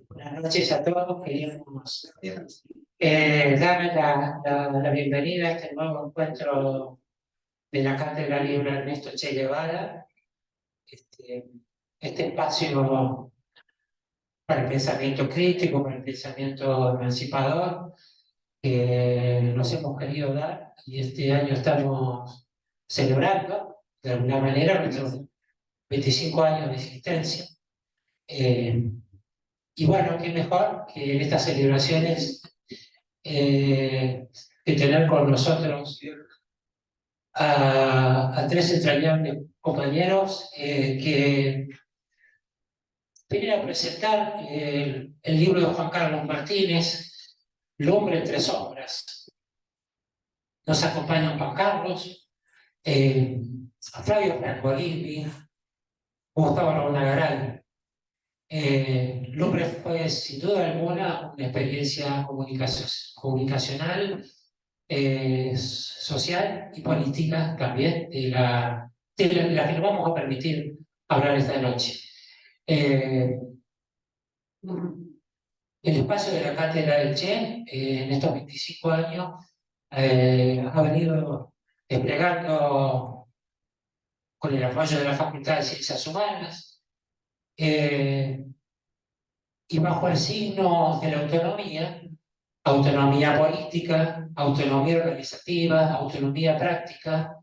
Buenas noches a todos. Queríamos darles la bienvenida a este nuevo encuentro de la Cátedra Libre Ernesto Che Guevara, este espacio para el pensamiento crítico, para el pensamiento emancipador, que nos hemos querido dar, y este año estamos celebrando, de alguna manera, nuestros 25 años de existencia. Y bueno, qué mejor que en estas celebraciones que tener con nosotros a tres entrañables compañeros que vienen a presentar el libro de Juan Carlos Martínez, Lumbre entre sombras. Nos acompañan Juan Carlos, a Flavio Franco Aguirre, Gustavo Laguna Garay. Lumbre fue sin duda alguna una experiencia comunicacional, social y política también, de la que nos vamos a permitir hablar esta noche. El espacio de la Cátedra del Che en estos 25 años ha venido desplegando con el apoyo de la Facultad de Ciencias Humanas, y bajo el signo de la autonomía política, autonomía organizativa, autonomía práctica,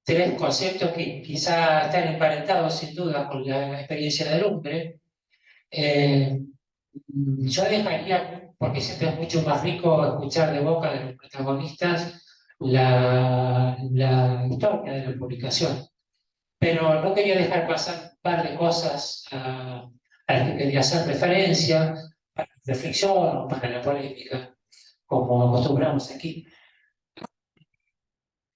tres conceptos que quizá están emparentados sin duda con la experiencia de Lumbre. Yo dejaría, porque siempre es mucho más rico escuchar de boca de los protagonistas la historia de la publicación, pero no quería dejar pasar un par de cosas a las que quería hacer referencia, para la reflexión o para la polémica, como acostumbramos aquí.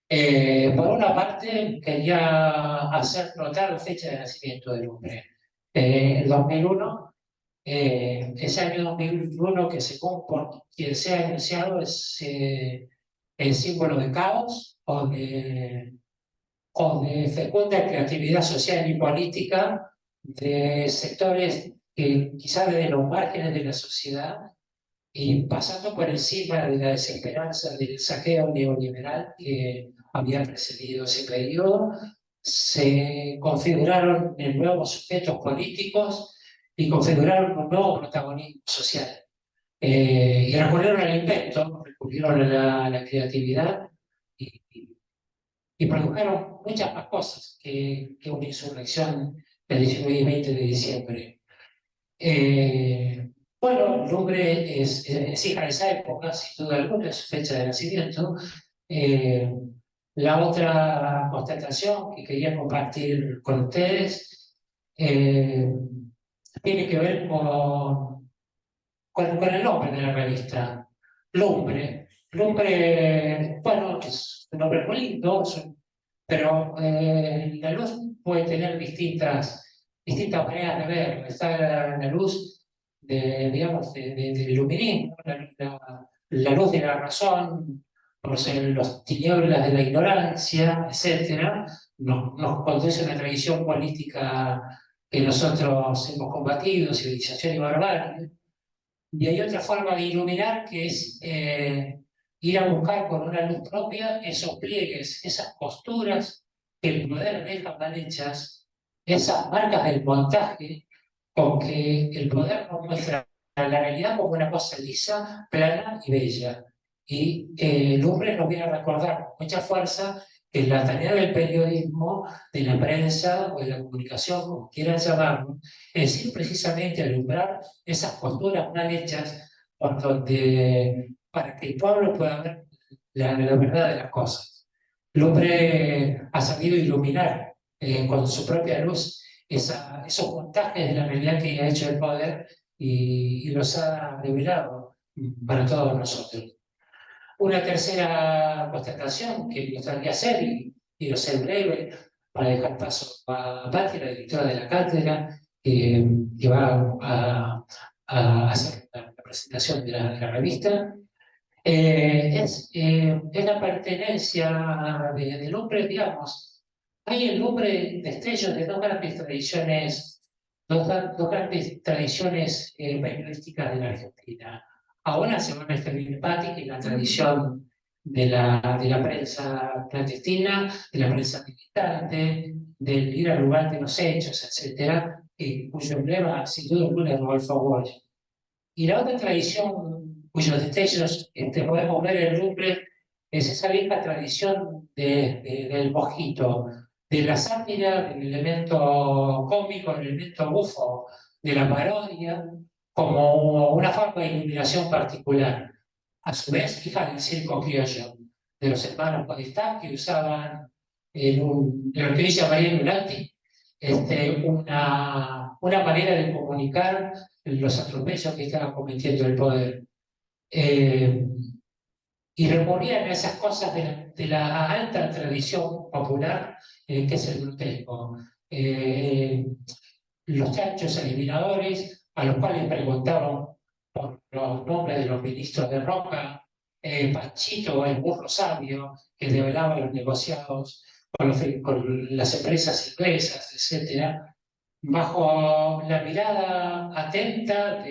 Por una parte, quería hacer notar la fecha de nacimiento del hombre. El 2001, ese año 2001 que según por quien sea anunciado es el símbolo de caos o de fecunda creatividad social y política de sectores que quizás desde los márgenes de la sociedad y pasando por encima de la desesperanza del saqueo neoliberal que había precedido ese periodo, se configuraron en nuevos sujetos políticos y configuraron un nuevo protagonismo social. Y recurrieron al invento, recurrieron a la creatividad y produjeron muchas más cosas que una insurrección del 19 y 20 de diciembre. Bueno, Lumbre es hija de esa época, sin duda alguna, es su fecha de nacimiento. La otra constatación que quería compartir con ustedes tiene que ver con el nombre de la revista, Lumbre. Lumbre, bueno, es un nombre muy lindo, pero la luz puede tener distintas maneras de ver. Está la luz digamos, del iluminismo, la luz de la razón, los tinieblas de la ignorancia, etc. Nos conduce a una tradición política que nosotros hemos combatido, civilización y barbarie. Y hay otra forma de iluminar que es ir a buscar con una luz propia esos pliegues, esas posturas que el poder deja mal hechas, esas marcas del montaje con que el poder nos muestra la realidad como una cosa lisa, plana y bella. Y Lumbre nos viene a recordar con mucha fuerza que la tarea del periodismo, de la prensa o de la comunicación, como quieran llamarlo, es ir precisamente a alumbrar esas posturas mal hechas por donde, para que el pueblo pueda ver la verdad de las cosas. Lumbre ha sabido iluminar con su propia luz esos montajes de la realidad que ha hecho el poder y los ha revelado para todos nosotros. Una tercera constatación que me gustaría hacer, y lo sé breve, para dejar paso a Patti, la directora de la cátedra, que va a hacer la presentación de la revista, Es la pertenencia del hombre, digamos. Hay el hombre destello de dos grandes tradiciones periodísticas de la Argentina. Ahora se van a escribir Patti, la tradición de la prensa clandestina, de la prensa militante, del ir al lugar de los hechos, etcétera, cuyo emblema, sin duda alguna, es Rodolfo Walsh. Y la otra tradición cuyos destellos podemos ver en Lumbre es esa vieja tradición del mojito, de la sátira, del elemento cómico, del elemento bufo, de la parodia, como una forma de iluminación particular. A su vez, hija del circo criollo, de los hermanos Podestá, que usaban en lo que dice María Nulati, una manera de comunicar los atropellos que estaban cometiendo el poder. Eh, y recorrían esas cosas de la alta tradición popular, que es el grotesco. Los chanchos eliminadores, a los cuales preguntaron por los nombres de los ministros de Roca, Panchito, el burro sabio, que develaba los negociados con las empresas inglesas, etcétera, bajo la mirada atenta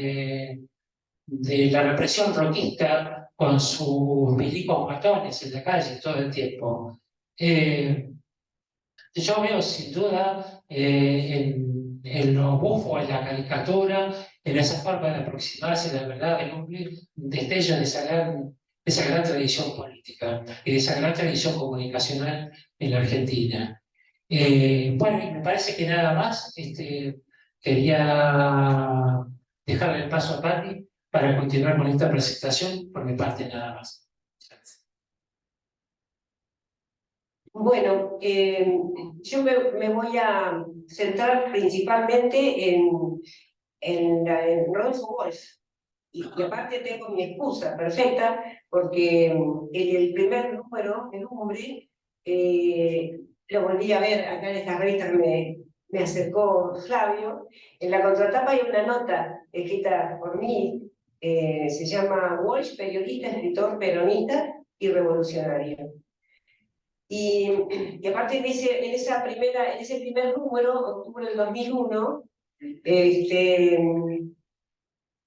de la represión roquista con sus milicos matones en la calle todo el tiempo. Yo veo sin duda en lo bufo, en la caricatura, en esa forma de aproximarse a la verdad del hombre, destellos de esa gran tradición política y de esa gran tradición comunicacional en la Argentina. Bueno, y me parece que nada más, quería dejarle el paso a Patti para continuar con esta presentación, por mi parte nada más. Bueno, yo me voy a centrar principalmente en Rodolfo Walsh. Y aparte tengo mi excusa perfecta, porque en el primer número, el Lumbre, lo volví a ver acá en esta revista que me acercó Flavio. En la contratapa hay una nota escrita por mí, se llama Walsh, periodista, escritor peronista y revolucionario. Y aparte en ese primer número, octubre del 2001,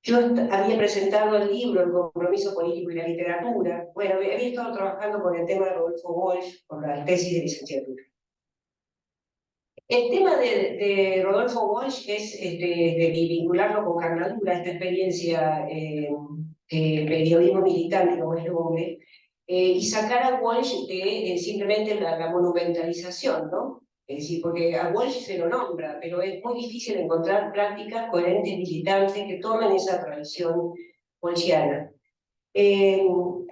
yo había presentado el libro El compromiso político y la literatura. Bueno, había estado trabajando con el tema de Rodolfo Walsh, con la tesis de licenciatura. El tema de Rodolfo Walsh es de vincularlo con Carnadura, esta experiencia periodismo militante, como es el hombre, y sacar a Walsh de simplemente la monumentalización, ¿no? Es decir, porque a Walsh se lo nombra, pero es muy difícil encontrar prácticas coherentes militantes que tomen esa tradición walshiana. Yo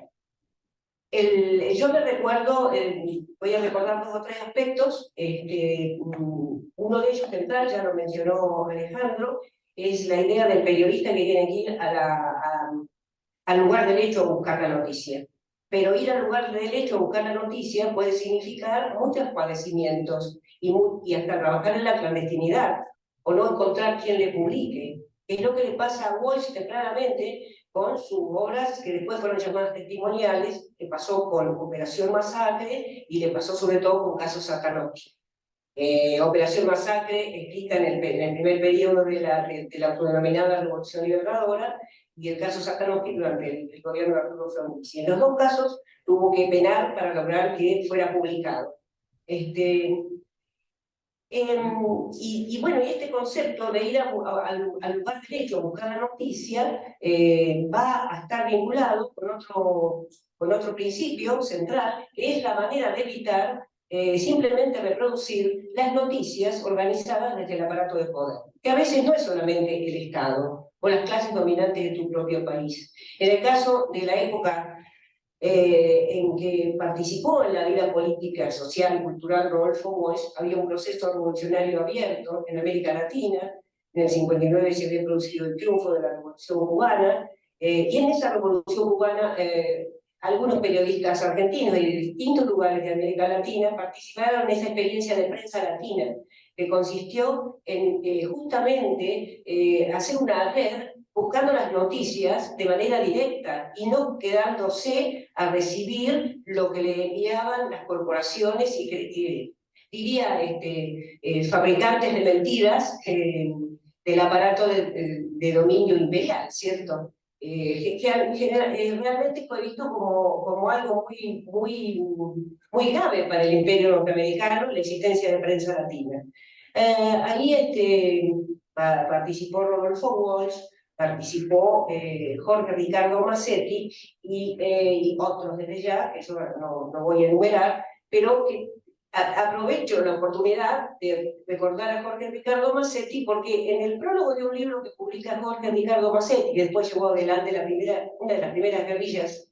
me recuerdo, voy a recordar dos o tres aspectos. Uno de ellos central, ya lo mencionó Alejandro, es la idea del periodista que tiene que ir al lugar del hecho a buscar la noticia. Pero ir al lugar del hecho a buscar la noticia puede significar muchos padecimientos y hasta trabajar en la clandestinidad o no encontrar quien le publique. Es lo que le pasa a Walsh tempranamente con sus obras que después fueron llamadas testimoniales, que pasó con Operación Masacre y le pasó sobre todo con Caso Satanovsky. Operación Masacre, escrita en el primer periodo de la autodenominada Revolución Libertadora, y el caso Satanovsky durante el gobierno de Arturo Frondizi. En los dos casos tuvo que penar para lograr que fuera publicado. Bueno, este concepto de ir al lugar del hecho a buscar la noticia va a estar vinculado con otro principio central, que es la manera de evitar simplemente reproducir las noticias organizadas desde el aparato de poder, que a veces no es solamente el Estado o las clases dominantes de tu propio país. En el caso de la época en que participó en la vida política, social y cultural Rodolfo Walsh, había un proceso revolucionario abierto en América Latina. En el 59 se había producido el triunfo de la Revolución Cubana, y en esa Revolución Cubana algunos periodistas argentinos y de distintos lugares de América Latina participaron en esa experiencia de prensa latina, que consistió en justamente hacer una red buscando las noticias de manera directa y no quedándose a recibir lo que le enviaban las corporaciones y diría, fabricantes de mentiras del aparato de dominio imperial, ¿cierto? Realmente fue visto como algo muy grave para el imperio norteamericano, la existencia de prensa latina. Ahí participó Rodolfo Walsh, participó Jorge Ricardo Massetti y otros desde ya, que yo no voy a enumerar, pero que aprovecho la oportunidad de recordar a Jorge Ricardo Massetti porque en el prólogo de un libro que publica Jorge Ricardo Massetti, que después llevó adelante una de las primeras guerrillas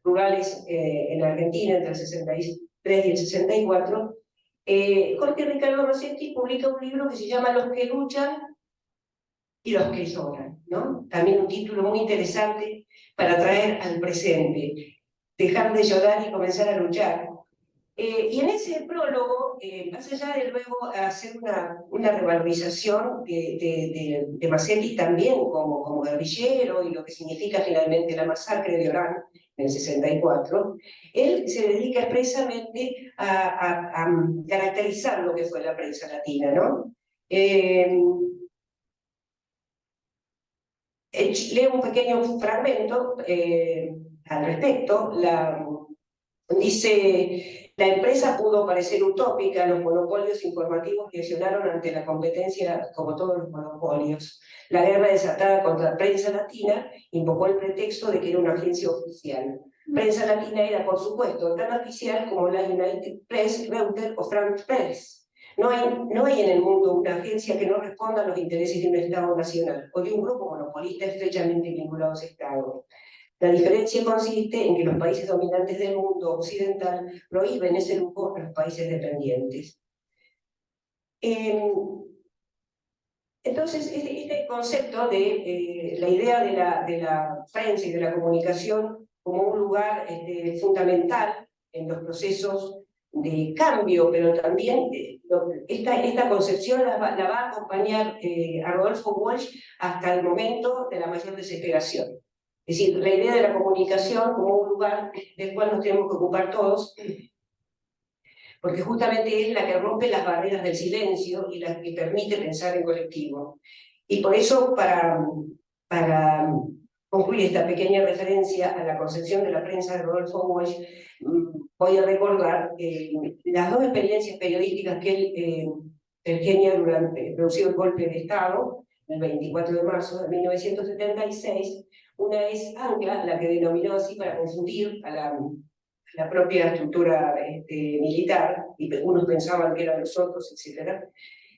rurales en Argentina entre el 63 y el 64, Jorge Ricardo Massetti publica un libro que se llama Los que luchan y los que lloran, ¿no? También un título muy interesante para traer al presente, dejar de llorar y comenzar a luchar. Y en ese prólogo, más allá de luego hacer una revalorización de Massetti también como guerrillero y lo que significa finalmente la masacre de Orán en el 64, él se dedica expresamente a caracterizar lo que fue la prensa latina, ¿no? Leo un pequeño fragmento al respecto. Dice, la empresa pudo parecer utópica, los monopolios informativos reaccionaron ante la competencia como todos los monopolios. La guerra desatada contra la prensa latina invocó el pretexto de que era una agencia oficial. Prensa latina era, por supuesto, tan oficial como la United Press, Reuters o France Press. No hay en el mundo una agencia que no responda a los intereses de un Estado nacional o de un grupo monopolista estrechamente vinculado a ese Estado. La diferencia consiste en que los países dominantes del mundo occidental prohíben ese lujo a los países dependientes. Entonces, este concepto de la idea de la prensa y de la comunicación como un lugar fundamental en los procesos de cambio, pero también esta concepción la va a acompañar a Rodolfo Walsh hasta el momento de la mayor desesperación. Es decir, la idea de la comunicación como un lugar del cual nos tenemos que ocupar todos, porque justamente es la que rompe las barreras del silencio y la que permite pensar en colectivo. Y por eso, para concluir esta pequeña referencia a la concepción de la prensa de Rodolfo Walsh, voy a recordar las dos experiencias periodísticas que él tenía durante producido el golpe de Estado, el 24 de marzo de 1976. Una es Ancla, la que denominó así para confundir a la propia estructura militar, y unos pensaban que eran los otros, etc.,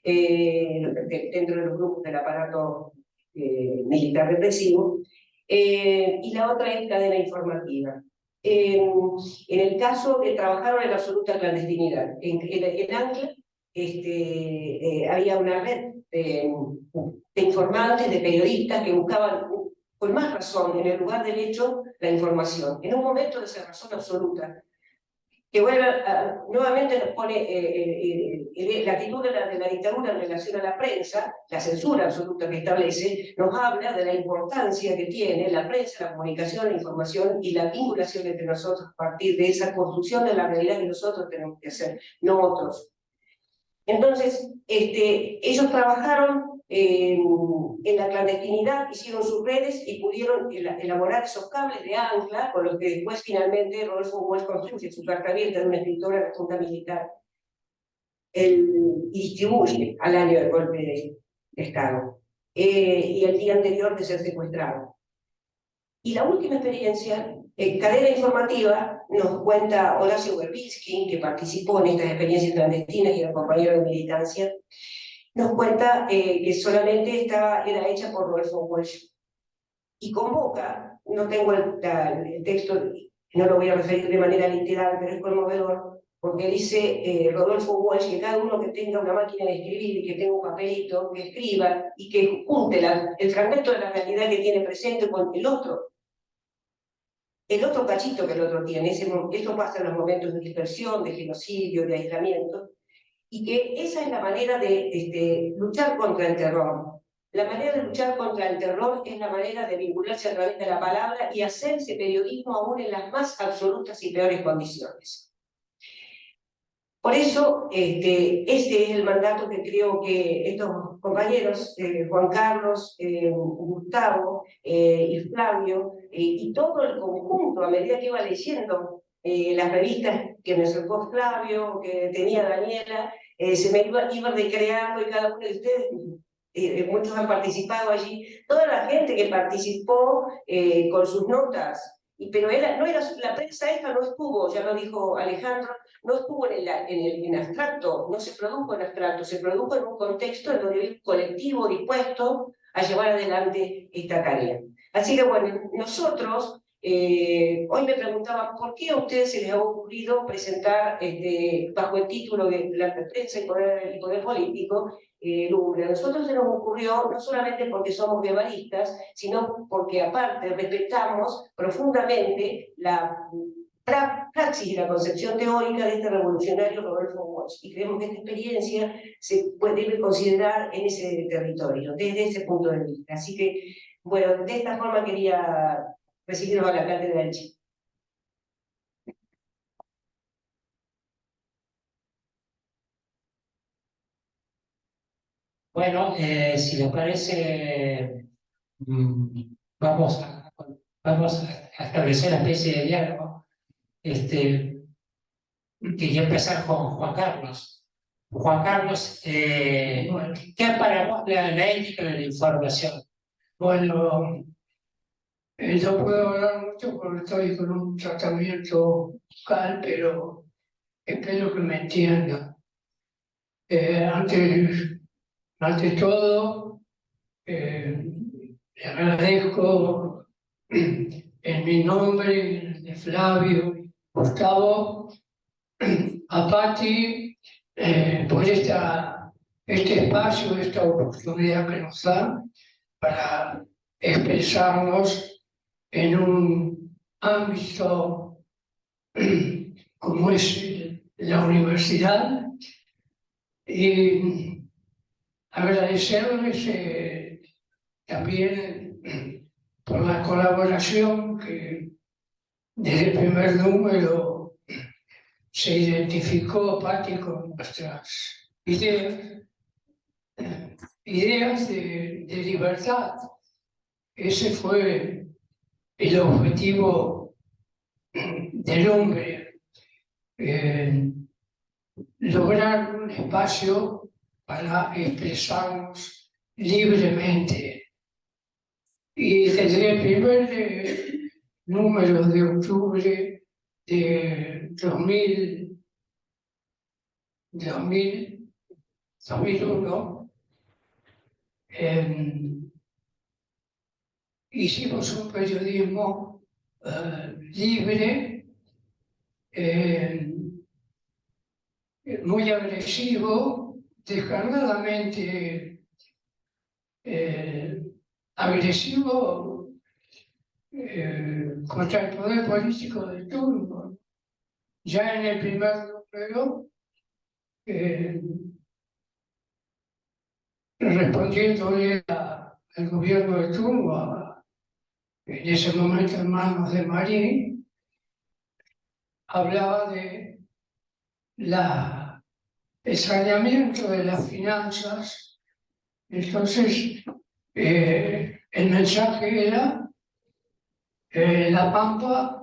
dentro de los grupos del aparato militar represivo, y la otra es cadena informativa. En el caso de trabajaron en la absoluta clandestinidad. En Ancla había una red de informantes, de periodistas que buscaban con más razón, en el lugar del hecho, la información. En un momento de cerrazón absoluta, que nuevamente nos pone la actitud de la dictadura en relación a la prensa, la censura absoluta que establece, nos habla de la importancia que tiene la prensa, la comunicación, la información y la vinculación entre nosotros a partir de esa construcción de la realidad que nosotros tenemos que hacer, no otros. Entonces, ellos trabajaron en la clandestinidad, hicieron sus redes y pudieron elaborar esos cables de ancla con los que después finalmente Rodolfo Walsh construye su carta abierta de una escritora de la Junta Militar y distribuye al año del golpe de Estado y el día anterior de ser secuestrado. Y la última experiencia, cadena informativa, nos cuenta Horacio Verbitsky, que participó en estas experiencias clandestinas y era compañero de militancia, nos cuenta que solamente era hecha por Rodolfo Walsh. Y convoca, no tengo el texto, no lo voy a referir de manera literal, pero es conmovedor, porque dice Rodolfo Walsh que cada uno que tenga una máquina de escribir y que tenga un papelito, que escriba y que junte el fragmento de la realidad que tiene presente con el otro cachito que el otro tiene. Esto pasa en los momentos de dispersión, de genocidio, de aislamiento, y que esa es la manera de luchar contra el terror. La manera de luchar contra el terror es la manera de vincularse a través de la palabra y hacerse periodismo aún en las más absolutas y peores condiciones. Por eso, este es el mandato que creo que estos compañeros, Juan Carlos, Gustavo y Flavio, y todo el conjunto, a medida que iba leyendo las revistas que me acercó Flavio, que tenía Daniela, se me iba recreando y cada uno de ustedes, muchos han participado allí, toda la gente que participó con sus notas, pero la prensa esta no estuvo, ya lo dijo Alejandro, no estuvo en abstracto, no se produjo en abstracto, se produjo en un contexto en donde hay un colectivo dispuesto a llevar adelante esta tarea. Así que bueno, nosotros, hoy me preguntaban por qué a ustedes se les ha ocurrido presentar bajo el título de la prensa y poder político, Lumbre. A nosotros se nos ocurrió no solamente porque somos guevaristas, sino porque aparte respetamos profundamente la praxis y la concepción teórica de este revolucionario Rodolfo Walsh, y creemos que esta experiencia se debe considerar en ese territorio, desde ese punto de vista. Así que, bueno, de esta forma quería recibirlo a la cátedra del Che. Bueno, si les parece, vamos a establecer una especie de diálogo. Quería empezar con Juan Carlos. Juan Carlos, Bueno, ¿qué es para vos la ética de la información? bueno, no puedo hablar mucho porque estoy con un tratamiento bucal, pero espero que me entiendan. Ante todo, le agradezco en mi nombre, en el de Flavio y Gustavo, a Patti por este espacio, esta oportunidad que nos da para expresarnos en un ámbito como es la universidad y agradecerles también por la colaboración que desde el primer número se identificó Patti con nuestras ideas de libertad. Ese fue el objetivo del hombre, lograr un espacio para expresarnos libremente. Y desde el primer número de octubre de 2001, hicimos un periodismo libre, muy agresivo, descarnadamente agresivo contra el poder político de turno. Ya en el primer número, respondiéndole al gobierno de turno, en ese momento en manos de Marín, hablaba de el saneamiento de las finanzas. Entonces, el mensaje era La Pampa,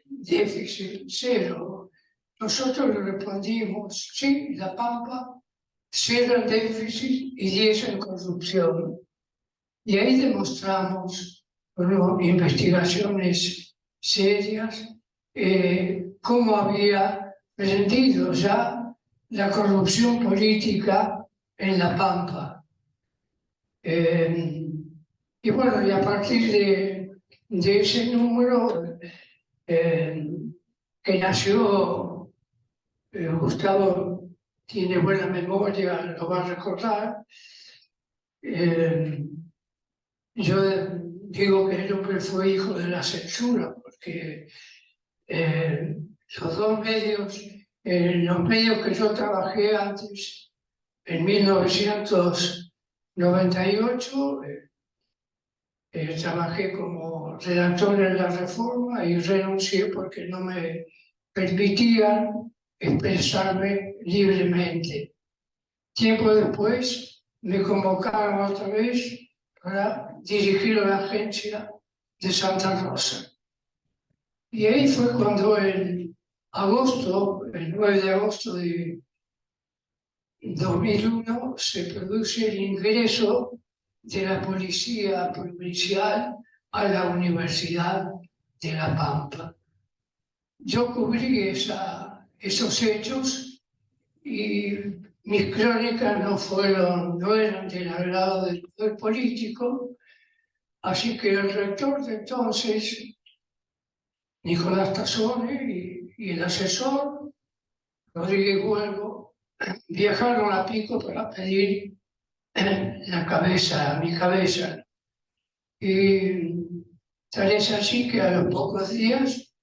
déficit cero. Nosotros le respondimos, sí, La Pampa, 0 en déficit y 10 en corrupción. Y ahí demostramos, con investigaciones serias, cómo había rendido ya la corrupción política en La Pampa. Y bueno, y a partir de ese número que nació, Gustavo tiene buena memoria, lo va a recordar. Yo digo que el hombre fue hijo de la censura, porque los dos medios, los medios que yo trabajé antes, en 1998 trabajé como redactor en la Reforma y renuncié porque no me permitían expresarme libremente. Tiempo después me convocaron otra vez para dirigir la agencia de Santa Rosa. Y ahí fue cuando el 9 de agosto de 2001, se produce el ingreso de la policía provincial a la Universidad de La Pampa. Yo cubrí esos hechos y mis crónicas no eran del agrado del poder político, así que el rector de entonces, Nicolás Tassone, y el asesor, Rodríguez Huelgo, viajaron a Pico para pedir mi cabeza. Y tal es así que a los pocos días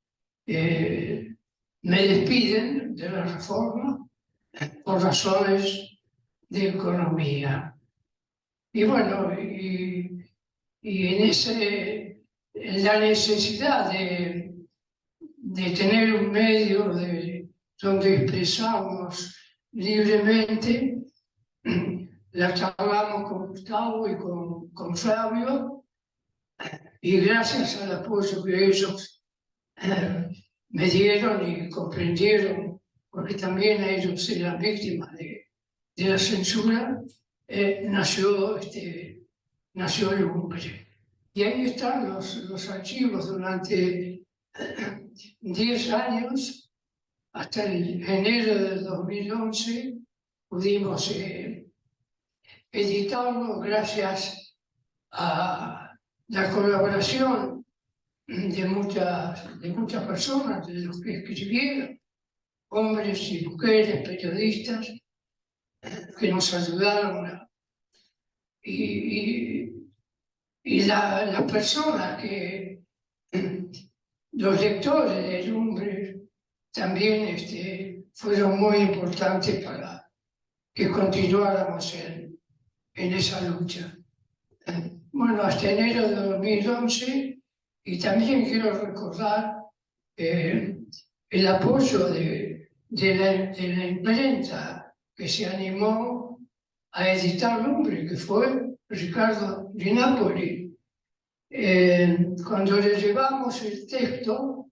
me despiden de la Reforma por razones de economía. Y bueno, en la necesidad de tener un medio donde expresamos libremente, la charlamos con Gustavo y con Flavio, y gracias al apoyo que ellos me dieron y comprendieron, porque también ellos eran víctimas de la censura, nació Lumbre. Y ahí están los archivos durante 10 años, hasta el enero del 2011, pudimos editarlo gracias a la colaboración de muchas personas, de los que escribieron, hombres y mujeres, periodistas, que nos ayudaron. Y las personas los lectores de Lumbre también fueron muy importantes para que continuáramos en esa lucha. Bueno, hasta enero de 2011, y también quiero recordar el apoyo de la imprenta que se animó a editar Lumbre, que fue Ricardo Di Napoli. Cuando le llevamos el texto,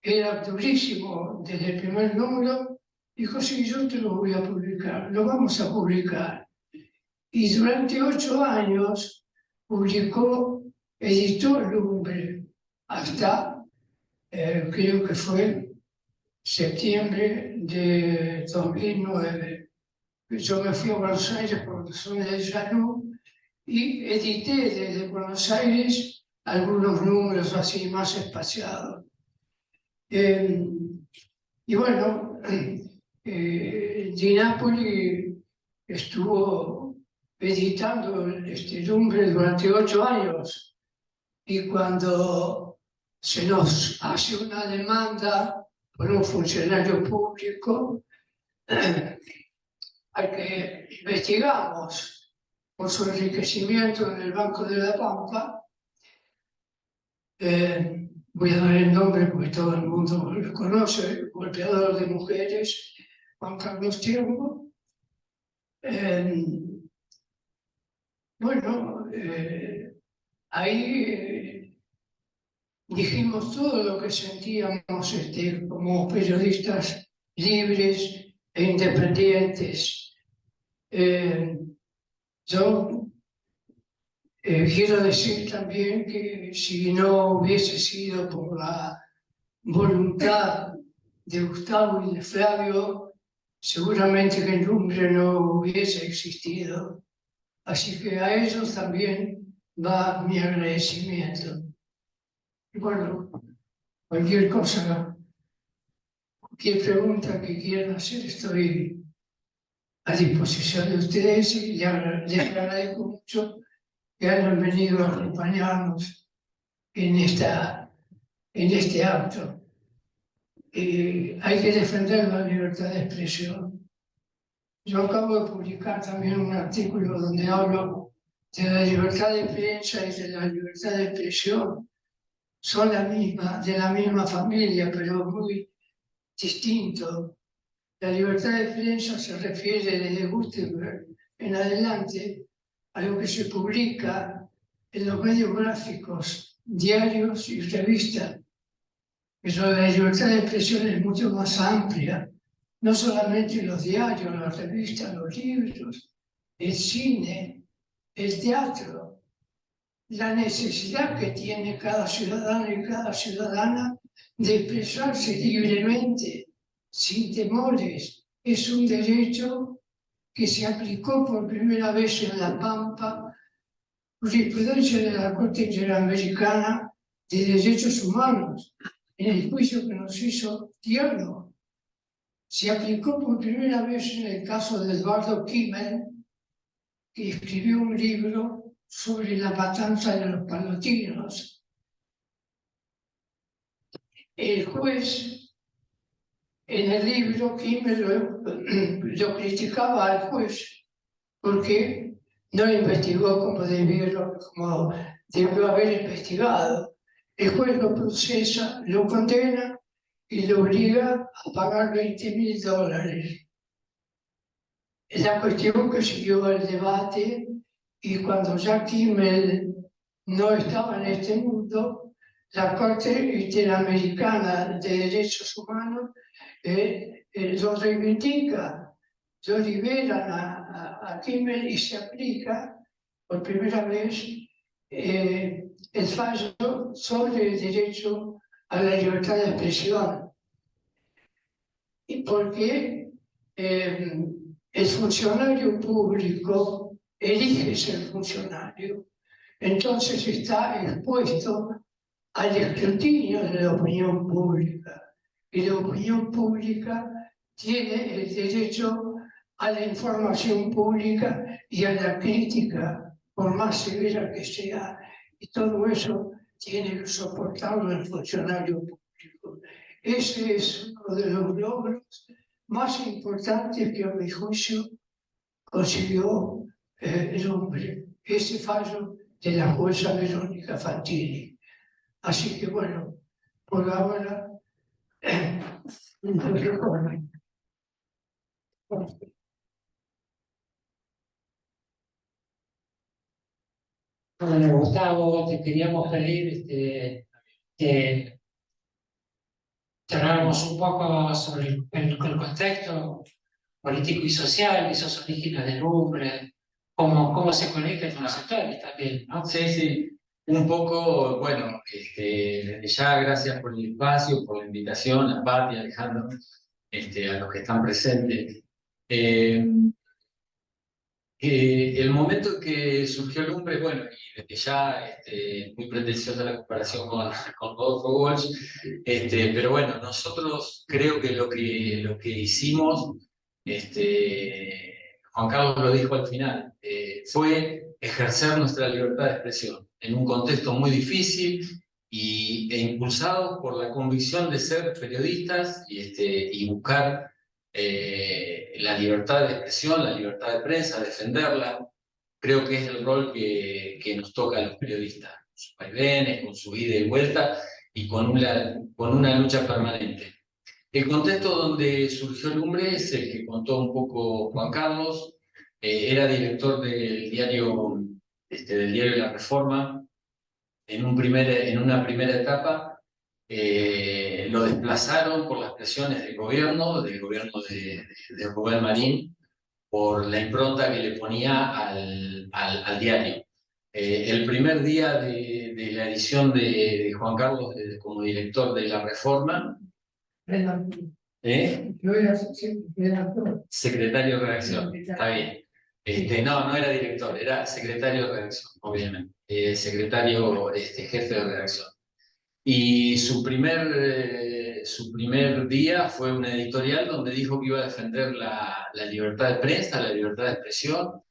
era durísimo desde el primer número, dijo: sí, yo te lo voy a publicar, lo vamos a publicar. Y durante 8 años editó Lumbre, hasta creo que fue septiembre de 2009. Yo me fui a Buenos Aires por razones de salud y edité desde Buenos Aires algunos números así más espaciados. Y bueno, Di Napoli estuvo editando Lumbre durante 8 años, y cuando se nos hace una demanda por un funcionario público, al que investigamos por su enriquecimiento en el Banco de la Pampa, voy a dar el nombre porque todo el mundo lo conoce, golpeador de mujeres, Juan Carlos Tierno. Bueno, ahí dijimos todo lo que sentíamos como periodistas libres e independientes. Yo quiero decir también que si no hubiese sido por la voluntad de Gustavo y de Flavio, seguramente que Lumbre no hubiese existido. Así que a ellos también va mi agradecimiento. Y bueno, cualquier cosa, cualquier pregunta que quieran hacer, estoy a disposición de ustedes, y les agradezco mucho que hayan venido a acompañarnos en este acto. Hay que defender la libertad de expresión, Yo acabo de publicar también un artículo donde hablo de la libertad de prensa y de la libertad de expresión. Son de la misma familia, pero muy distinto. La libertad de prensa se refiere desde Gutenberg en adelante a lo que se publica en los medios gráficos, diarios y revistas. Pero la libertad de expresión es mucho más amplia, no solamente los diarios, las revistas, los libros, el cine, el teatro, la necesidad que tiene cada ciudadano y cada ciudadana de expresarse libremente, sin temores. Es un derecho que se aplicó por primera vez en La Pampa, jurisprudencia de la Corte Interamericana de Derechos Humanos, en el juicio que nos hizo Tierno. Se aplicó por primera vez en el caso de Eduardo Kimmel, que escribió un libro sobre la matanza de los palotinos. El juez, en el libro, Kimmel lo criticaba al juez porque no investigó como debió haber investigado. El juez lo procesa, lo condena y lo obliga a pagar $20.000. La cuestión que siguió el debate, y cuando ya Kimmel no estaba en este mundo, la Corte Interamericana de Derechos Humanos lo reivindica, lo liberan a Kimmel y se aplica por primera vez el fallo sobre el derecho a la libertad de expresión. Y porque el funcionario público elige ser funcionario, entonces está expuesto al escrutinio de la opinión pública. Y la opinión pública tiene el derecho a la información pública y a la crítica, por más severa que sea. Y todo eso tiene que soportarlo el funcionario público. Ese es uno de los logros más importantes que, a mi juicio, consiguió el hombre. Ese fallo de la jueza Verónica Fantini. Así que bueno, por ahora, Bueno, Gustavo, te queríamos pedir que charláramos un poco sobre el contexto político y social, esos orígenes del Lumbre, cómo se conecta con los sectores también, ¿no? Sí, sí, un poco, bueno, desde ya gracias por el espacio, por la invitación, a Pati, a Alejandro, a los que están presentes. El momento en que surgió Lumbre, bueno, y desde ya muy pretenciosa la comparación con Rodolfo Walsh, pero bueno, nosotros creo que lo que hicimos, Juan Carlos lo dijo al final, fue ejercer nuestra libertad de expresión en un contexto muy difícil e impulsados por la convicción de ser periodistas y buscar la libertad de expresión, la libertad de prensa, defenderla. Creo que es el rol que nos toca a los periodistas, con sus vaivenes, con su ida y vuelta y con una lucha permanente. El contexto donde surgió Lumbre es el que contó un poco Juan Carlos. Era director del diario La Reforma. En una primera etapa lo desplazaron por las presiones del gobierno de Rubén Marín, por la impronta que le ponía al diario. El primer día de la edición de Juan Carlos como director de La Reforma, yo era secretario de redacción, está bien. No era director, era secretario de redacción, obviamente. Secretario, jefe de redacción. Y su primer día fue una editorial donde dijo que iba a defender la libertad de prensa, la libertad de expresión,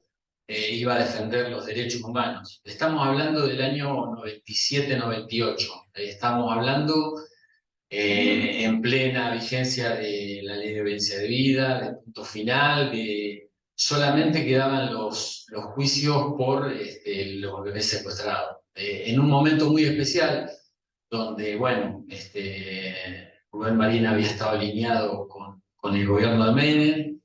iba a defender los derechos humanos. Estamos hablando del año 97-98. Estamos hablando en plena vigencia de la ley de obediencia de vida, de punto final, solamente quedaban los juicios por los bebés secuestrados. En un momento muy especial, donde, bueno, Rubén Marín había estado alineado con el gobierno de Menem,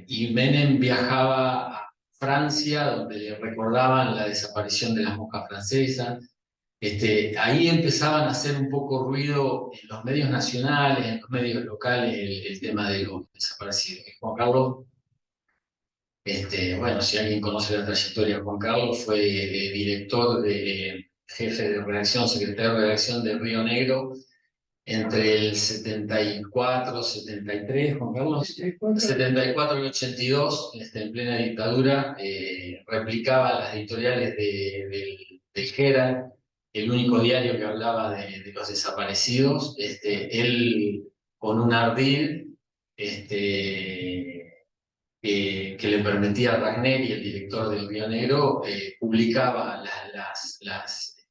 y Menem viajaba a Francia, donde le recordaban la desaparición de las monjas francesas. Ahí empezaban a hacer un poco ruido en los medios nacionales, en los medios locales, el tema de los desaparecidos. Y Juan Carlos, bueno, si alguien conoce la trayectoria de Juan Carlos, fue jefe de redacción, secretario de redacción de Río Negro entre el 74, 73, Juan Carlos, 74 y 82, en plena dictadura, replicaba las editoriales del Herald, el único diario que hablaba de los desaparecidos. Él, con un ardid que le permitía a Ragneri, el director del Río Negro, publicaba las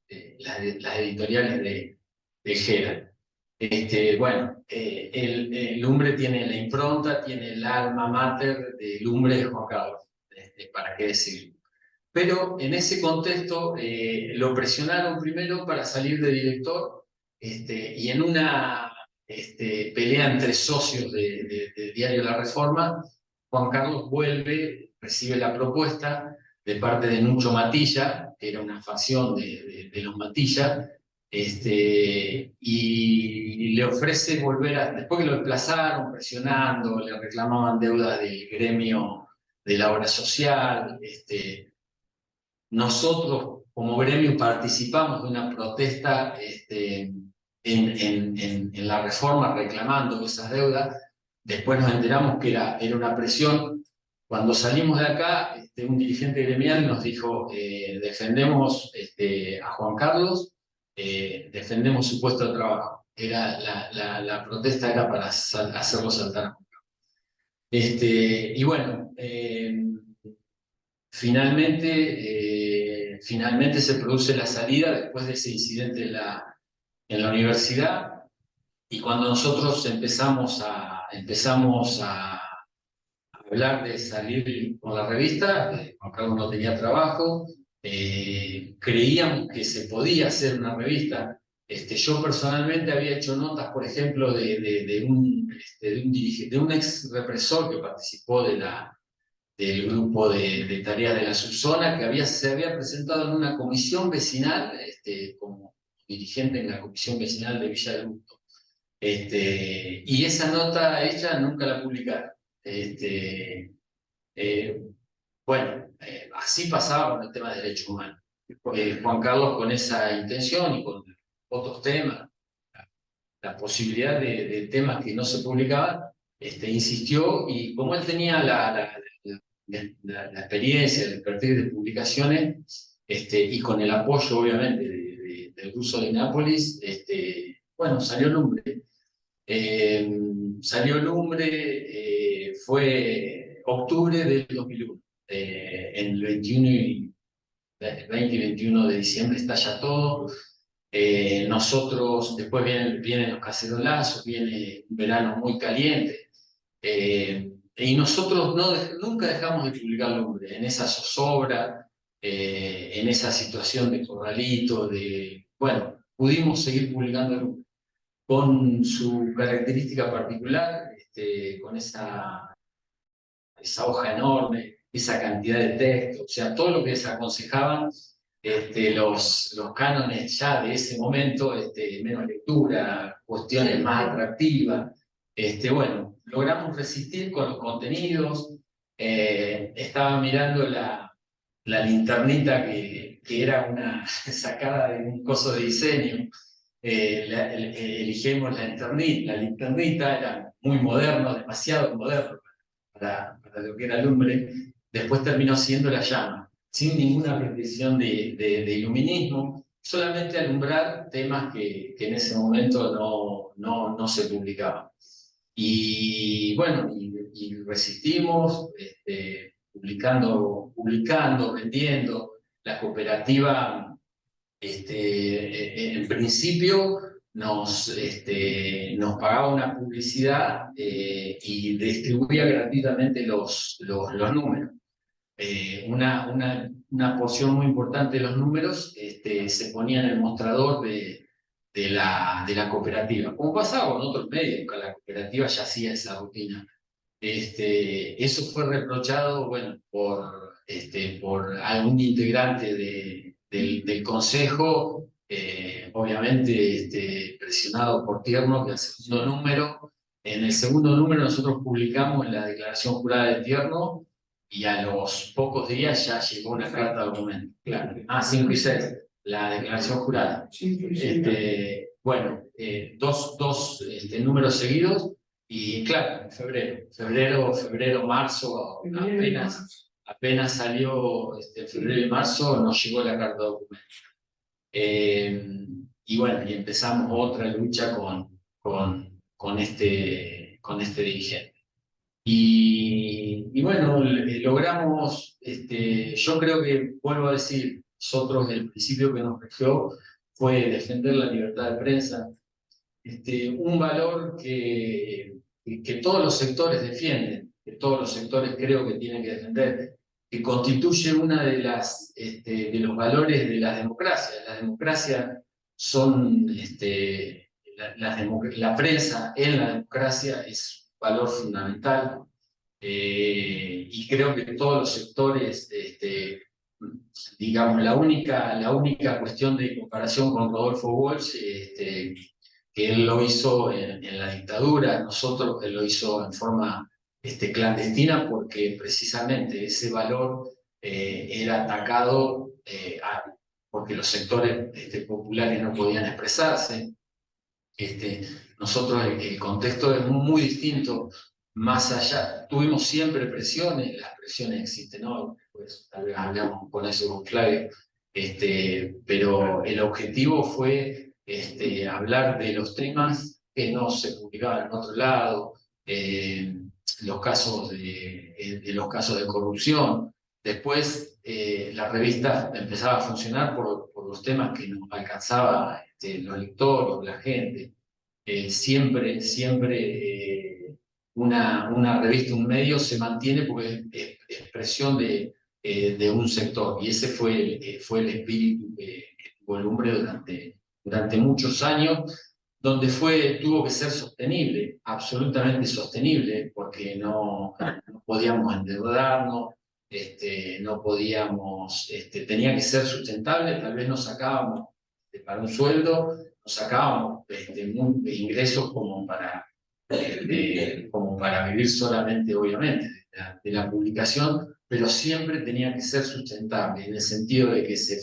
editoriales del Herald. Bueno, el Lumbre tiene la impronta, tiene el alma mater de Lumbre de Juan Carlos, para qué decirlo. Pero en ese contexto lo presionaron primero para salir de director, y en una pelea entre socios del diario La Reforma, Juan Carlos vuelve, recibe la propuesta de parte de Nucho Matilla, que era una facción de los Matilla, y le ofrece volver después que lo desplazaron, presionando, le reclamaban deudas del gremio de la obra social. Nosotros como gremio participamos de una protesta en La Reforma reclamando esas deudas. Después nos enteramos que era una presión. Cuando salimos de acá, un dirigente gremial nos dijo, defendemos a Juan Carlos, defendemos su puesto de trabajo. La protesta era para hacerlo saltar. Y bueno, finalmente se produce la salida después de ese incidente en la universidad, y cuando nosotros empezamos a hablar de salir con la revista, Juan Carlos no tenía trabajo, creíamos que se podía hacer una revista. Yo personalmente había hecho notas, por ejemplo, de un ex represor que participó del grupo de tareas de la subzona, que se había presentado en una comisión vecinal, como dirigente en la comisión vecinal de Villa del Gusto. Y esa nota hecha nunca la publicaron. Bueno, así pasaba con el tema de derechos humanos. Juan Carlos, con esa intención y con otros temas, la posibilidad de temas que no se publicaban, insistió, y como él tenía la experiencia, el expertise de publicaciones, y con el apoyo obviamente del ruso de Nápoles, bueno, salió Lumbre. Fue octubre del 2001. En el 20 y 21 de diciembre estalla todo. Nosotros, después vienen los cacerolazos, viene un verano muy caliente. Y nosotros nunca dejamos de publicar Lumbre, en esa zozobra, en esa situación de corralito, bueno, pudimos seguir publicando Lumbre, con su característica particular, con esa hoja enorme, esa cantidad de texto, o sea, todo lo que les aconsejaban los cánones ya de ese momento, menos lectura, cuestiones más atractivas. Bueno, logramos resistir con los contenidos. Estaba mirando la linternita que era una sacada de un coso de diseño. Elegimos la linternita, era muy moderno, demasiado moderno para lo que era Lumbre. Después terminó siendo la llama, sin ninguna pretensión de iluminismo, solamente alumbrar temas que en ese momento no se publicaban. Y bueno, y resistimos, publicando, vendiendo. La cooperativa, en principio, nos pagaba una publicidad y distribuía gratuitamente los números. Una porción muy importante de los números se ponía en el mostrador de la cooperativa, como pasaba con otros medios, que la cooperativa ya hacía esa rutina. Eso fue reprochado, bueno, por algún integrante del consejo, obviamente presionado por Tierno, que el segundo número. En el segundo número nosotros publicamos la declaración jurada de Tierno y a los pocos días ya llegó una carta de documento. Claro. 5 y 6, la declaración jurada. Bueno, dos números seguidos. Y claro, en febrero, marzo, apenas salió febrero y marzo, nos llegó la carta de documento. Y bueno, y empezamos otra lucha con este dirigente. Y bueno, logramos, yo creo que, vuelvo a decir, nosotros el principio que nos regió fue defender la libertad de prensa, un valor que todos los sectores defienden, que todos los sectores creo que tienen que defender, que constituye una de los valores de la democracia. La democracia son, la prensa en la democracia es un valor fundamental, y creo que todos los sectores, digamos, la única cuestión de comparación con Rodolfo Walsh, que él lo hizo en la dictadura, nosotros él lo hizo en forma clandestina, porque precisamente ese valor era atacado porque los sectores populares no podían expresarse. Nosotros el contexto es muy distinto, más allá, tuvimos siempre presiones, las presiones existen, ¿no? Pues tal vez hablamos con eso con Flavio, pero el objetivo fue hablar de los temas que no se publicaban en otro lado, los casos de corrupción. Después la revista empezaba a funcionar por los temas que nos alcanzaba los lectores, la gente. Siempre una revista, un medio se mantiene porque es expresión de un sector, y ese fue el espíritu que tuvo el Lumbre durante muchos años, donde tuvo que ser sostenible, absolutamente sostenible, porque no podíamos endeudarnos, no podíamos, tenía que ser sustentable. Tal vez nos sacábamos para un sueldo, nos sacábamos ingresos como para vivir solamente, obviamente, de la publicación, pero siempre tenía que ser sustentable, en el sentido de que se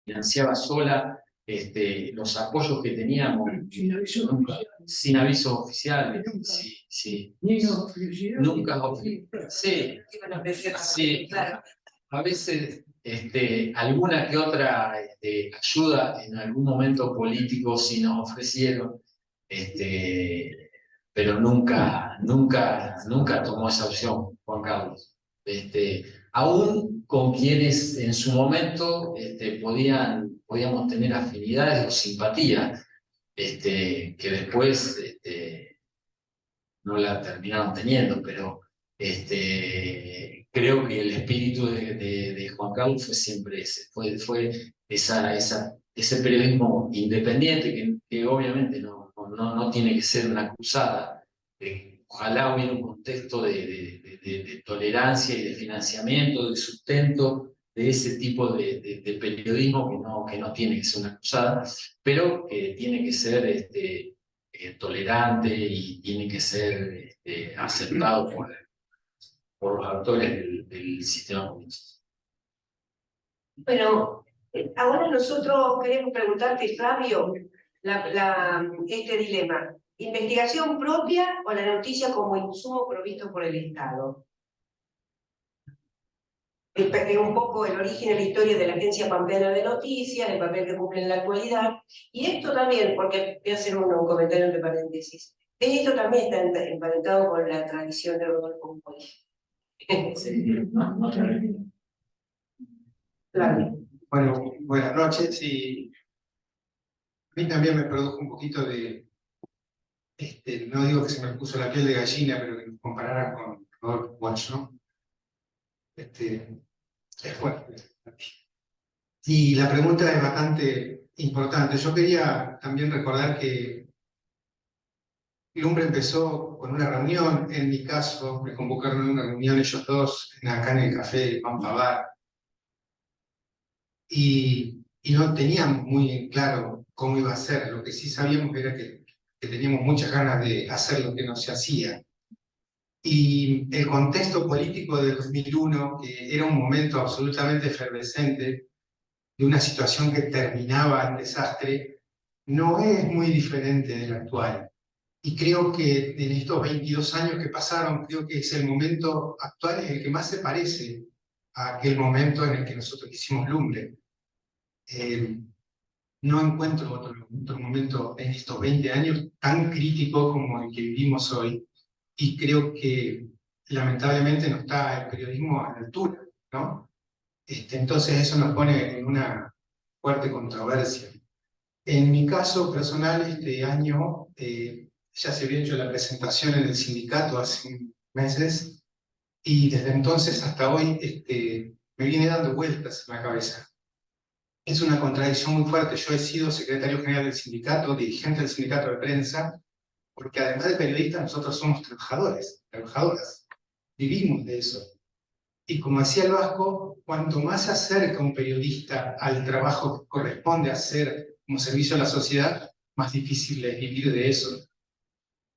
financiaba sola, los apoyos que teníamos sin avisos oficiales. Sí. Nunca sí. A veces alguna que otra ayuda en algún momento político sí nos ofrecieron, pero nunca tomó esa opción Juan Carlos. Aún con quienes en su momento podíamos tener afinidades o simpatías, que después no la terminaron teniendo, pero creo que el espíritu de Juan Carlos fue siempre ese, fue ese periodismo independiente que obviamente no tiene que ser una cruzada. Ojalá hubiera un contexto de tolerancia y de financiamiento, de sustento de ese tipo de periodismo que no tiene que ser una cruzada, pero que tiene que ser tolerante y tiene que ser aceptado por los actores del sistema político. Bueno, ahora nosotros queremos preguntarte, Flavio, este dilema: ¿investigación propia o la noticia como insumo provisto por el Estado? Un poco el origen y la historia de la Agencia Pampeana de Noticias, el papel que cumple en la actualidad, y esto también, porque voy a hacer un comentario entre paréntesis, esto también está emparentado con la tradición de Rodolfo Walsh. Bueno, buenas noches, y A mí también me produjo un poquito de, no digo que se me puso la piel de gallina, pero que nos comparara con Robert Walsh, ¿no? Es fuerte. Y la pregunta es bastante importante. Yo quería también recordar que Lumbre empezó con una reunión, en mi caso, me convocaron a una reunión ellos dos, acá en el café Pampa Bar, y no teníamos muy claro cómo iba a ser. Lo que sí sabíamos era que teníamos muchas ganas de hacer lo que no se hacía. Y el contexto político del 2001, que era un momento absolutamente efervescente, de una situación que terminaba en desastre, no es muy diferente del actual. Y creo que en estos 22 años que pasaron, creo que es el momento actual es el que más se parece a aquel momento en el que nosotros hicimos Lumbre. No encuentro otro momento en estos 20 años tan crítico como el que vivimos hoy, y creo que lamentablemente no está el periodismo a la altura, ¿no? Entonces eso nos pone en una fuerte controversia. En mi caso personal, este año ya se había hecho la presentación en el sindicato hace meses, y desde entonces hasta hoy me viene dando vueltas en la cabeza. Es una contradicción muy fuerte. Yo he sido secretario general del sindicato, dirigente del sindicato de prensa, porque además de periodistas, nosotros somos trabajadores, trabajadoras. Vivimos de eso. Y como decía el Vasco, cuanto más se acerca un periodista al trabajo que corresponde hacer como servicio a la sociedad, más difícil es vivir de eso.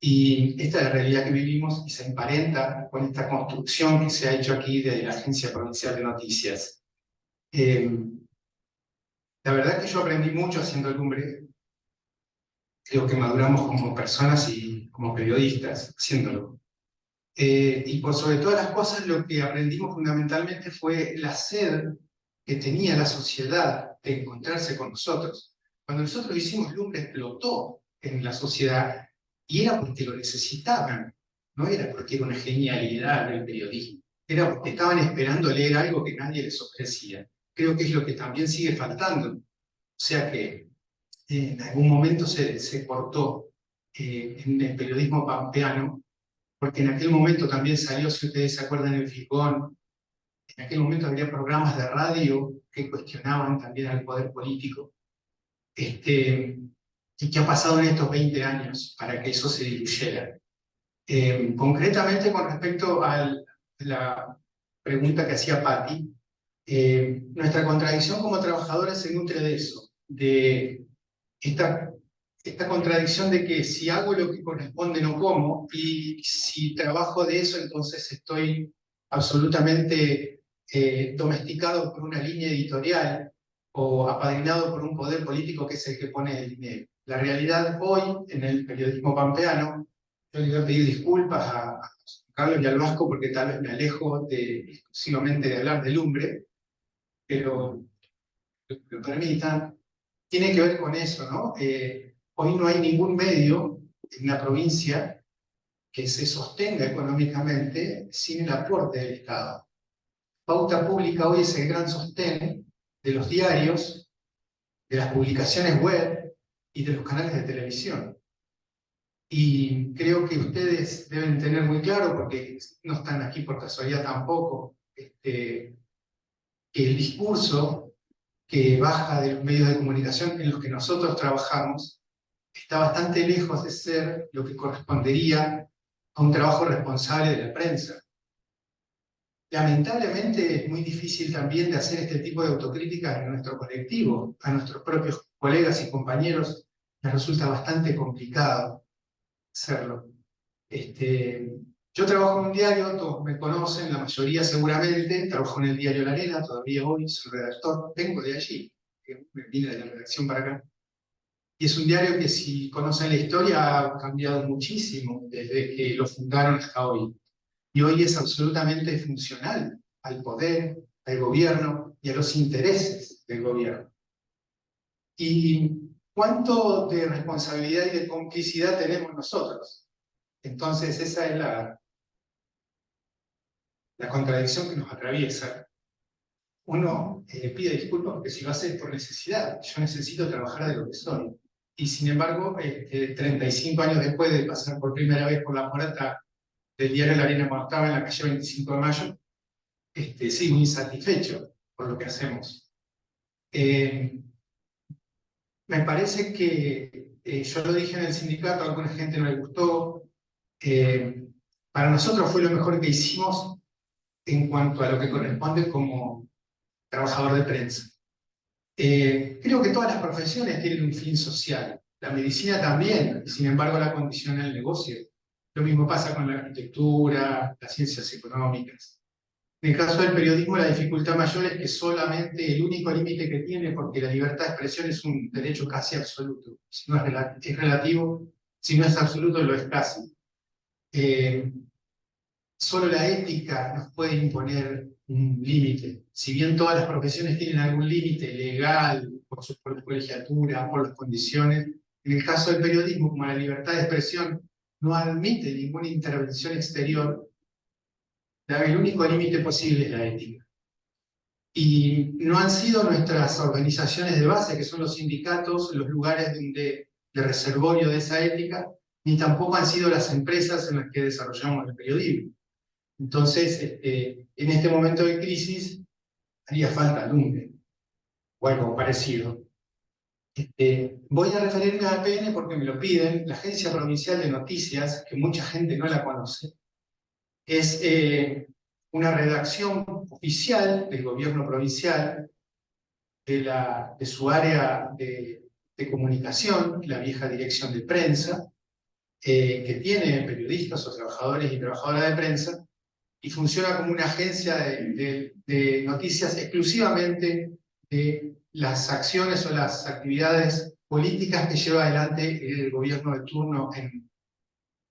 Y esta es la realidad que vivimos y se emparenta con esta construcción que se ha hecho aquí de la Agencia Provincial de Noticias. La verdad es que yo aprendí mucho haciendo Lumbre. Creo que maduramos como personas y como periodistas haciéndolo. Y por sobre todas las cosas, lo que aprendimos fundamentalmente fue la sed que tenía la sociedad de encontrarse con nosotros. Cuando nosotros hicimos Lumbre, explotó en la sociedad, y era porque lo necesitaban, no era porque era una genialidad del periodismo, era porque estaban esperando leer algo que nadie les ofrecía. Creo que es lo que también sigue faltando. O sea que en algún momento se cortó en el periodismo pampeano, porque en aquel momento también salió, si ustedes se acuerdan, el Figón. En aquel momento había programas de radio que cuestionaban también al poder político. ¿Y qué ha pasado en estos 20 años para que eso se diluyera? Concretamente, con respecto a la pregunta que hacía Patti, nuestra contradicción como trabajadores se nutre de eso, de esta contradicción de que si hago lo que corresponde no como, y si trabajo de eso entonces estoy absolutamente domesticado por una línea editorial o apadrinado por un poder político que es el que pone el dinero. La realidad hoy en el periodismo pampeano, yo le voy a pedir disculpas a Carlos y al Vasco porque tal vez me alejo exclusivamente de hablar de Lumbre, pero lo que me permitan, tiene que ver con eso, ¿no? Hoy no hay ningún medio en la provincia que se sostenga económicamente sin el aporte del Estado. Pauta Pública hoy es el gran sostén de los diarios, de las publicaciones web y de los canales de televisión. Y creo que ustedes deben tener muy claro, porque no están aquí por casualidad tampoco, que el discurso que baja de los medios de comunicación en los que nosotros trabajamos está bastante lejos de ser lo que correspondería a un trabajo responsable de la prensa. Lamentablemente es muy difícil también de hacer este tipo de autocrítica en nuestro colectivo. A nuestros propios colegas y compañeros les resulta bastante complicado hacerlo. Yo trabajo en un diario, todos me conocen, la mayoría seguramente, trabajo en el diario La Arena, todavía hoy soy redactor, vengo de allí, me vine de la redacción para acá. Y es un diario que, si conocen la historia, ha cambiado muchísimo desde que lo fundaron hasta hoy. Y hoy es absolutamente funcional al poder, al gobierno y a los intereses del gobierno. ¿Y cuánto de responsabilidad y de complicidad tenemos nosotros? Entonces esa es la contradicción que nos atraviesa. Uno pide disculpas porque si lo hace es por necesidad. Yo necesito trabajar de lo que soy. y sin embargo, 35 años después de pasar por primera vez por la puerta del diario La Arena cuando estaba en la calle 25 de Mayo, sigo insatisfecho por lo que hacemos. Me parece que, yo lo dije en el sindicato, a alguna gente no le gustó, para nosotros fue lo mejor que hicimos en cuanto a lo que corresponde como trabajador de prensa. Creo que todas las profesiones tienen un fin social, la medicina también, y sin embargo la condiciona el negocio. Lo mismo pasa con la arquitectura, las ciencias económicas. En el caso del periodismo, la dificultad mayor es que solamente el único límite que tiene, porque la libertad de expresión es un derecho casi absoluto. Si no es relativo, si no es absoluto, lo es casi. Solo la ética nos puede imponer un límite. Si bien todas las profesiones tienen algún límite legal, por su colegiatura, por las condiciones, en el caso del periodismo, como la libertad de expresión no admite ninguna intervención exterior, el único límite posible es la ética. Y no han sido nuestras organizaciones de base, que son los sindicatos, los lugares de reservorio de esa ética, ni tampoco han sido las empresas en las que desarrollamos el periodismo. Entonces, en este momento de crisis, haría falta lumbre, o algo parecido. Voy a referirme a APN porque me lo piden. La Agencia Provincial de Noticias, que mucha gente no la conoce, es una redacción oficial del gobierno provincial, de su área de comunicación, la vieja dirección de prensa, que tiene periodistas o trabajadores y trabajadoras de prensa, y funciona como una agencia de noticias exclusivamente de las acciones o las actividades políticas que lleva adelante el gobierno de turno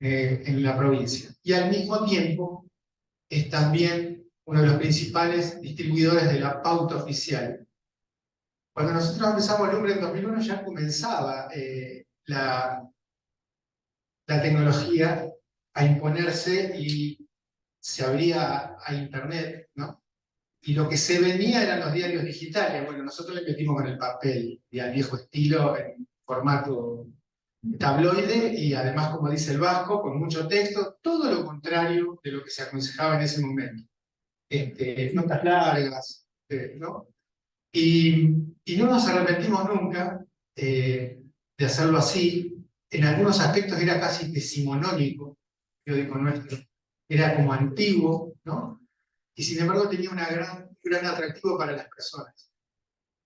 en la provincia. Y al mismo tiempo es también uno de los principales distribuidores de la pauta oficial. Cuando nosotros empezamos Lumbre en 2001 ya comenzaba la tecnología a imponerse y se abría a Internet, ¿no? Y lo que se venía eran los diarios digitales. Bueno, nosotros le metimos con el papel y al viejo estilo, en formato tabloide, y además, como dice el Vasco, con mucho texto, todo lo contrario de lo que se aconsejaba en ese momento. Notas largas, ¿no? Y no nos arrepentimos nunca de hacerlo así. En algunos aspectos era casi decimonónico, yo digo nuestro. Era como antiguo, ¿no? Y sin embargo tenía un gran atractivo para las personas.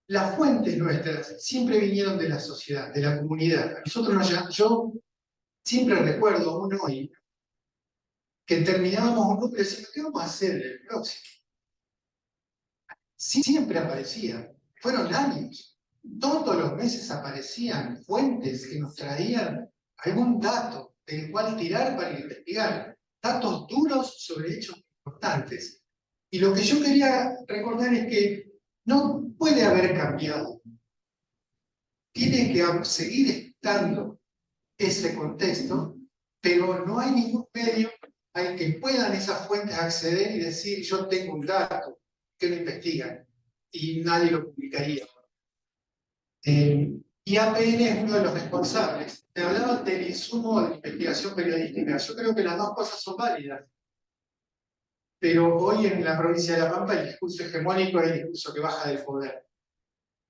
Las fuentes nuestras siempre vinieron de la sociedad, de la comunidad. Yo siempre recuerdo, aún hoy, que terminábamos un grupo y decíamos, ¿qué vamos a hacer el próximo? Siempre aparecía. Fueron años. Todos los meses aparecían fuentes que nos traían algún dato del cual tirar para investigar. Datos duros sobre hechos importantes. Y lo que yo quería recordar es que no puede haber cambiado. Tiene que seguir estando ese contexto, pero no hay ningún medio al que puedan esas fuentes acceder y decir, yo tengo un dato, que lo investigan, y nadie lo publicaría. Y APN es uno de los responsables. Te hablaban del insumo de investigación periodística. Yo creo que las dos cosas son válidas. Pero hoy en la provincia de La Pampa el discurso hegemónico es el discurso que baja del poder.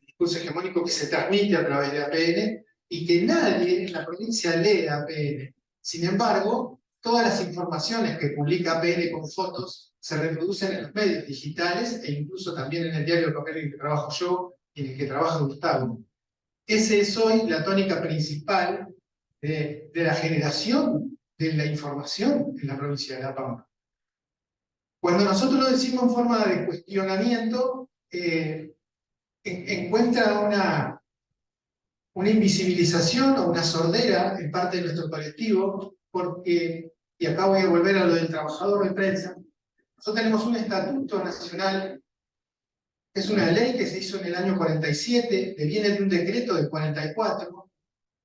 El discurso hegemónico que se transmite a través de APN y que nadie en la provincia lee APN. Sin embargo, todas las informaciones que publica APN con fotos se reproducen en los medios digitales e incluso también en el diario de papel en el que trabajo yo y en el que trabaja Gustavo. Esa es hoy la tónica principal de la generación de la información en la provincia de La Pampa. Cuando nosotros lo decimos en forma de cuestionamiento, encuentra una invisibilización o una sordera en parte de nuestro colectivo, porque, y acá voy a volver a lo del trabajador de prensa, nosotros tenemos un estatuto nacional, que es una ley que se hizo en el año 47, que viene de un decreto del 44,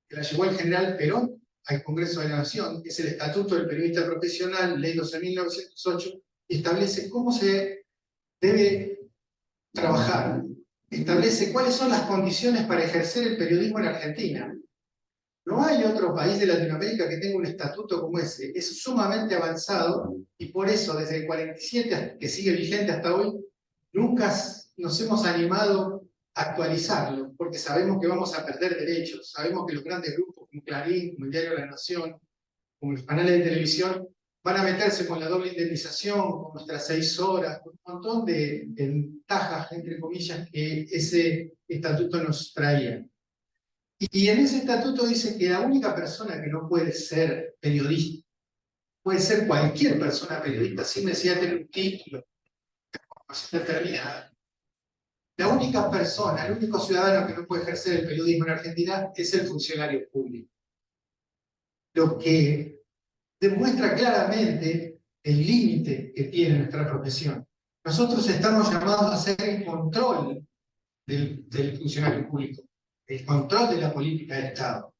que la llevó el general Perón al Congreso de la Nación, que es el Estatuto del Periodista Profesional, ley 12.908, y establece cómo se debe trabajar, establece cuáles son las condiciones para ejercer el periodismo en Argentina. No hay otro país de Latinoamérica que tenga un estatuto como ese. Es sumamente avanzado y por eso desde el 47, que sigue vigente hasta hoy, nunca nos hemos animado a actualizarlo, porque sabemos que vamos a perder derechos. Sabemos que los grandes grupos como Clarín, como el Diario La Nación, como los canales de televisión, van a meterse con la doble indemnización, con nuestras 6 horas, con un montón de ventajas, entre comillas, que ese estatuto nos traía. Y en ese estatuto dice que la única persona que no puede ser periodista, puede ser cualquier persona periodista, sin necesidad de tener un título, determinada. La única persona, el único ciudadano que no puede ejercer el periodismo en Argentina es el funcionario público. Lo que demuestra claramente el límite que tiene nuestra profesión. Nosotros estamos llamados a hacer el control del funcionario público, el control de la política de Estado,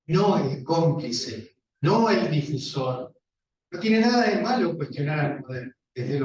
no el cómplice, no el difusor. No tiene nada de malo cuestionar al poder desde los